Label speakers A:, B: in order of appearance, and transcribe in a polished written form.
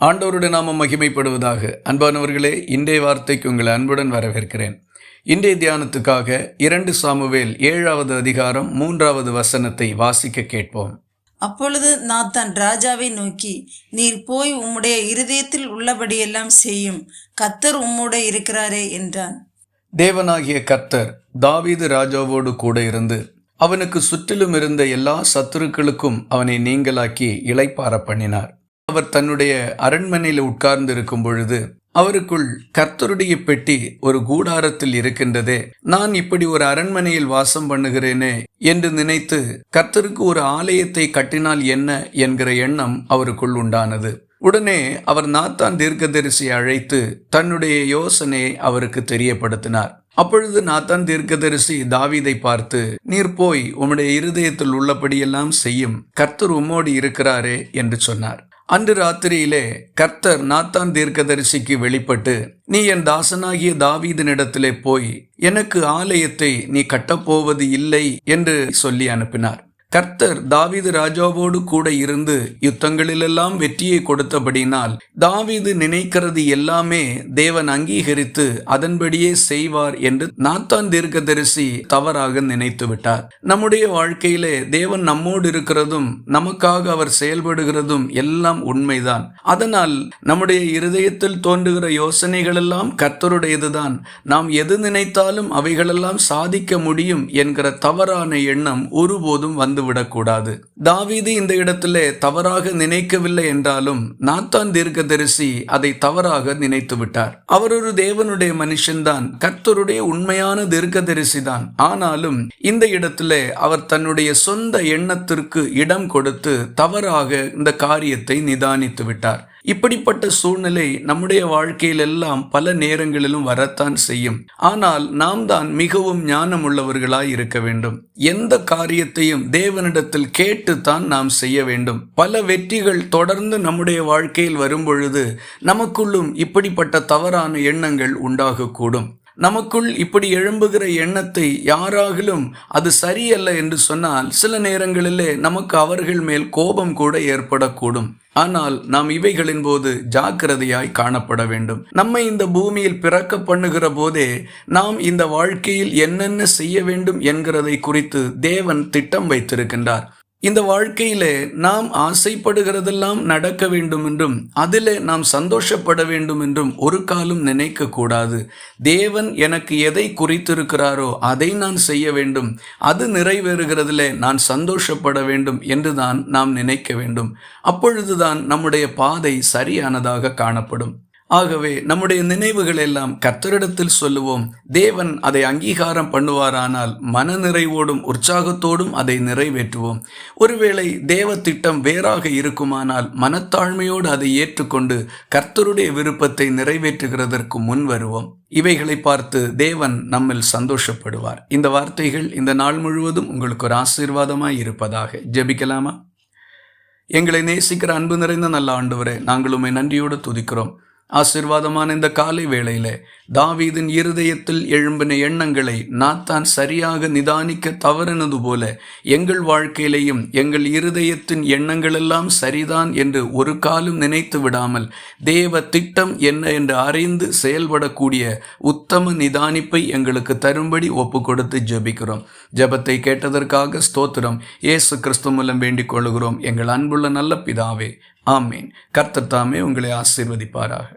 A: ஆண்டவருடைய நாமம் மகிமைப்படுவதாக. அன்பானவர்களே, இன்றைய வார்த்தைக்கு உங்களை அன்புடன் வரவேற்கிறேன். இன்றைய தியானத்துக்காக 2 சாமுவேல் 7வது அதிகாரம் 3வது வசனத்தை வாசிக்க கேட்போம்.
B: அப்பொழுது நாத்தான் ராஜாவை நோக்கி, நீர் போய் உம்முடைய இருதயத்தில் உள்ளபடியெல்லாம் செய்யும், கர்த்தர் உம்மோடு இருக்கிறாரே என்றான்.
A: தேவனாகிய கர்த்தர் தாவீது ராஜாவோடு கூட இருந்து அவனுக்கு சுற்றிலும் இருந்த எல்லா சத்துருக்களுக்கும் அவனை நீங்களாக்கி இளைப்பாற பண்ணினார். அவர் தன்னுடைய அரண்மனையில் உட்கார்ந்து இருக்கும் பொழுது அவருக்குள் கர்த்தருடைய பெட்டி ஒரு கூடாரத்தில் இருக்கின்றதே, நான் இப்படி ஒரு அரண்மனையில் வாசம் பண்ணுகிறேனே என்று நினைத்து கர்த்தருக்கு ஒரு ஆலயத்தை கட்டினால் என்ன என்கிற எண்ணம் அவருக்குள் உண்டானது. உடனே அவர் நாத்தான் தீர்க்கதரிசியை அழைத்து தன்னுடைய யோசனையை அவருக்கு தெரியப்படுத்தினார். அப்பொழுது நாத்தான் தீர்க்கதரிசி தாவீதை பார்த்து, நீர் போய் உம்முடைய இருதயத்தில் உள்ளபடியெல்லாம் செய்யும், கர்த்தர் உம்மோடு இருக்கிறாரே என்று சொன்னார். அன்று ராத்திரியிலே கர்த்தர் நாத்தான் தீர்க்கதரிசிக்கு வெளிப்பட்டு, நீ என் தாசனாகிய தாவீதினிடத்திலே போய் எனக்கு ஆலயத்தை நீ கட்டப்போவது இல்லை என்று சொல்லி அனுப்பினார். கர்த்தர் தாவீது ராஜாவோடு கூட இருந்து யுத்தங்களிலெல்லாம் வெற்றியை கொடுத்தபடினால் தாவீது நினைக்கிறது எல்லாமே தேவன் அங்கீகரித்து அதன்படியே செய்வார் என்று நாத்தான் தீர்க்கதரிசி தவறாக நினைத்து விட்டார். நம்முடைய வாழ்க்கையிலே தேவன் நம்மோடு இருக்கிறதும் நமக்காக அவர் செயல்படுகிறதும் எல்லாம் உண்மைதான். அதனால் நம்முடைய இருதயத்தில் தோன்றுகிற யோசனைகள் எல்லாம் கர்த்தருடையதுதான், நாம் எது நினைத்தாலும் அவைகளெல்லாம் சாதிக்க முடியும் என்கிற தவறான எண்ணம் ஒருபோதும் வந்து விடக்கூடாது. தாவீது இந்த இடத்திலே தவறாக நினைக்கவில்லை என்றாலும் நாத்தான் தீர்க்கதரிசி அதை தவறாக நினைத்து விட்டார். அவர் ஒரு தேவனுடைய மனுஷன்தான், கர்த்தருடைய உண்மையான தீர்க்கதரிசி தான். ஆனாலும் இந்த இடத்திலே அவர் தன்னுடைய சொந்த எண்ணத்திற்கு இடம் கொடுத்து தவறாக இந்த காரியத்தை நிதானித்து விட்டார். இப்படிப்பட்ட சூழ்நிலை நம்முடைய வாழ்க்கையில் எல்லாம் பல நேரங்களிலும் வரத்தான் செய்யும். ஆனால் நாம் தான் மிகவும் ஞானம் உள்ளவர்களாய் இருக்க வேண்டும். எந்த காரியத்தையும் தேவனிடத்தில் கேட்டுத்தான் நாம் செய்ய வேண்டும். பல வெற்றிகள் தொடர்ந்து நம்முடைய வாழ்க்கையில் வரும் பொழுது நமக்குள்ளும் இப்படிப்பட்ட தவறான எண்ணங்கள் உண்டாகக்கூடும். நமக்குள் இப்படி எழும்புகிற எண்ணத்தை யாராகிலும் அது சரியல்ல என்று சொன்னால் சில நேரங்களிலே நமக்கு அவர்கள் மேல் கோபம் கூட ஏற்படக்கூடும். ஆனால் நாம் இவைகளின் போது ஜாக்கிரதையாய் காணப்பட வேண்டும். நம்மை இந்த பூமியில் பிறக்க பண்ணுகிற போதே நாம் இந்த வாழ்க்கையில் என்னென்ன செய்ய வேண்டும் என்கிறதை குறித்து தேவன் திட்டம் வைத்திருக்கின்றார். இந்த வாழ்க்கையிலே நாம் ஆசைப்படுகிறதெல்லாம் நடக்க வேண்டும் என்றும் அதிலே நாம் சந்தோஷப்பட வேண்டும் என்றும் ஒரு காலம் நினைக்க கூடாது. தேவன் எனக்கு எதை குறித்திருக்கிறாரோ அதை நான் செய்ய வேண்டும், அது நிறைவேறுகிறதிலே நான் சந்தோஷப்பட வேண்டும் என்றுதான் நாம் நினைக்க வேண்டும். அப்பொழுதுதான் நம்முடைய பாதை சரியானதாக காணப்படும். ஆகவே நம்முடைய நினைவுகள் எல்லாம் கர்த்தரிடத்தில் சொல்லுவோம். தேவன் அதை அங்கீகாரம் பண்ணுவாரானால் மன நிறைவோடும் உற்சாகத்தோடும் அதை நிறைவேற்றுவோம். ஒருவேளை தேவ திட்டம் வேறாக இருக்குமானால் மனத்தாழ்மையோடு அதை ஏற்றுக்கொண்டு கர்த்தருடைய விருப்பத்தை நிறைவேற்றுகிறதற்கு முன் வருவோம். இவைகளை பார்த்து தேவன் நம்மில் சந்தோஷப்படுவார். இந்த வார்த்தைகள் இந்த நாள் முழுவதும் உங்களுக்கு ஒரு ஆசீர்வாதமாய் இருப்பதாக. ஜெபிக்கலாமா? எங்களை நேசிக்கிற அன்பு நிறைந்த நல்ல ஆண்டவரே, நாங்கள் உம்மை நன்றியோடு துதிக்கிறோம். ஆசீர்வாதமான இந்த காலை வேளையிலே தாவீதின் இருதயத்தில் எழும்பின எண்ணங்களை நாத்தான் சரியாக நிதானிக்க தவறினது போல எங்கள் வாழ்க்கையிலையும் எங்கள் இருதயத்தின் எண்ணங்கள் எல்லாம் சரிதான் என்று ஒரு காலம் நினைத்து விடாமல் தேவ திட்டம் என்ன என்று அறிந்து செயல்படக்கூடிய உத்தம நிதானிப்பை எங்களுக்கு தரும்படி ஒப்பு கொடுத்து ஜெபிக்கிறோம். ஜெபத்தை கேட்டதற்காக ஸ்தோத்திரம். இயேசு கிறிஸ்து மூலம் வேண்டிக் கொள்கிறோம் எங்கள் அன்புள்ள நல்ல பிதாவே, ஆமேன். கர்த்தர் தாமே உங்களை ஆசீர்வதிப்பாராக.